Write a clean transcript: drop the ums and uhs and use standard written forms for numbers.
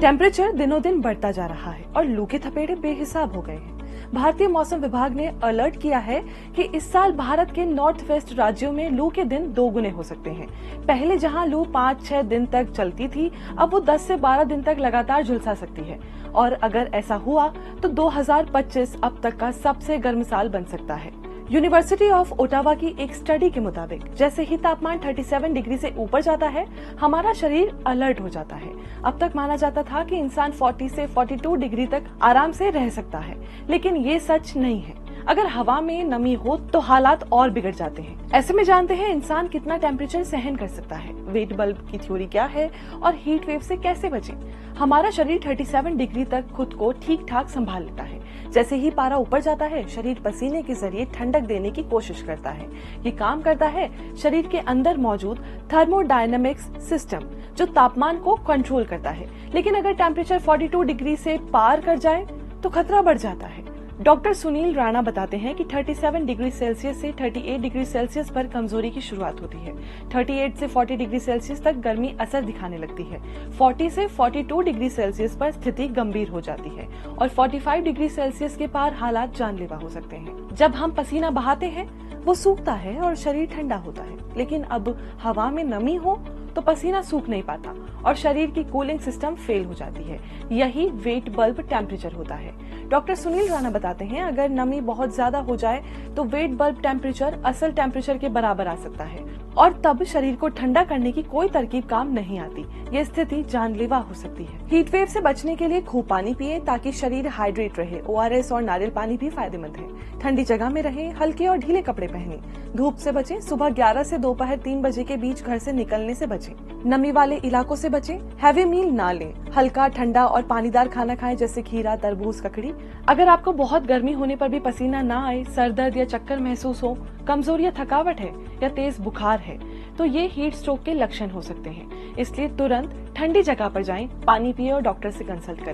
Temperature दिनों दिन बढ़ता जा रहा है और लू के थपेड़े बेहिसाब हो गए हैं। भारतीय मौसम विभाग ने अलर्ट किया है कि इस साल भारत के नॉर्थ वेस्ट राज्यों में लू के दिन दोगुने हो सकते हैं। पहले जहां लू 5-6 दिन तक चलती थी, अब वो 10 से 12 दिन तक लगातार झुलसा सकती है और अगर ऐसा हुआ तो 2025 अब तक का सबसे गर्म साल बन सकता है। यूनिवर्सिटी ऑफ ओटावा की एक स्टडी के मुताबिक जैसे ही तापमान 37 डिग्री से ऊपर जाता है, हमारा शरीर अलर्ट हो जाता है। अब तक माना जाता था कि इंसान 40 से 42 डिग्री तक आराम से रह सकता है, लेकिन ये सच नहीं है। अगर हवा में नमी हो तो हालात और बिगड़ जाते हैं। ऐसे में जानते हैं इंसान कितना टेम्परेचर सहन कर सकता है, वेट बल्ब की थ्योरी क्या है और हीट वेव से कैसे बचें। हमारा शरीर 37 डिग्री तक खुद को ठीक ठाक संभाल लेता है। जैसे ही पारा ऊपर जाता है, शरीर पसीने के जरिए ठंडक देने की कोशिश करता है। ये काम करता है शरीर के अंदर मौजूद थर्मोडायनामिक्स सिस्टम, जो तापमान को कंट्रोल करता है। लेकिन अगर टेम्परेचर 42 डिग्री से पार कर जाए तो खतरा बढ़ जाता है। डॉक्टर सुनील राणा बताते हैं कि 37 डिग्री सेल्सियस से 38 डिग्री सेल्सियस पर कमजोरी की शुरुआत होती है। 38 से 40 डिग्री सेल्सियस तक गर्मी असर दिखाने लगती है। 40 से 42 डिग्री सेल्सियस पर स्थिति गंभीर हो जाती है और 45 डिग्री सेल्सियस के पार हालात जानलेवा हो सकते हैं। जब हम पसीना बहाते हैं, वो सूखता है और शरीर ठंडा होता है, लेकिन अब हवा में नमी हो तो पसीना सूख नहीं पाता और शरीर की कूलिंग सिस्टम फेल हो जाती है। यही वेट बल्ब टेम्परेचर होता है। डॉक्टर सुनील राणा बताते हैं, अगर नमी बहुत ज्यादा हो जाए तो वेट बल्ब टेम्परेचर असल टेम्परेचर के बराबर आ सकता है और तब शरीर को ठंडा करने की कोई तरकीब काम नहीं आती। ये स्थिति जानलेवा हो सकती है। हीट वेव से बचने के लिए खूब पानी पिए ताकि शरीर हाइड्रेट रहे। ORS और नारियल पानी भी फायदेमंद है। ठंडी जगह में रहें, हल्के और ढीले कपड़े पहने, धूप से बचें, सुबह 11 से दोपहर 3 बजे के बीच घर से निकलने से बचें, नमी वाले इलाकों से बचें, हैवी मील ना लें, हल्का ठंडा और पानीदार खाना खाएं जैसे खीरा, तरबूज, ककड़ी। अगर आपको बहुत गर्मी होने पर भी पसीना ना आए, सर दर्द या चक्कर महसूस हो, कमजोरी या थकावट है या तेज बुखार है, तो ये हीट स्ट्रोक के लक्षण हो सकते हैं। इसलिए तुरंत ठंडी जगह पर जाएं, पानी पिए और डॉक्टर से कंसल्ट करें।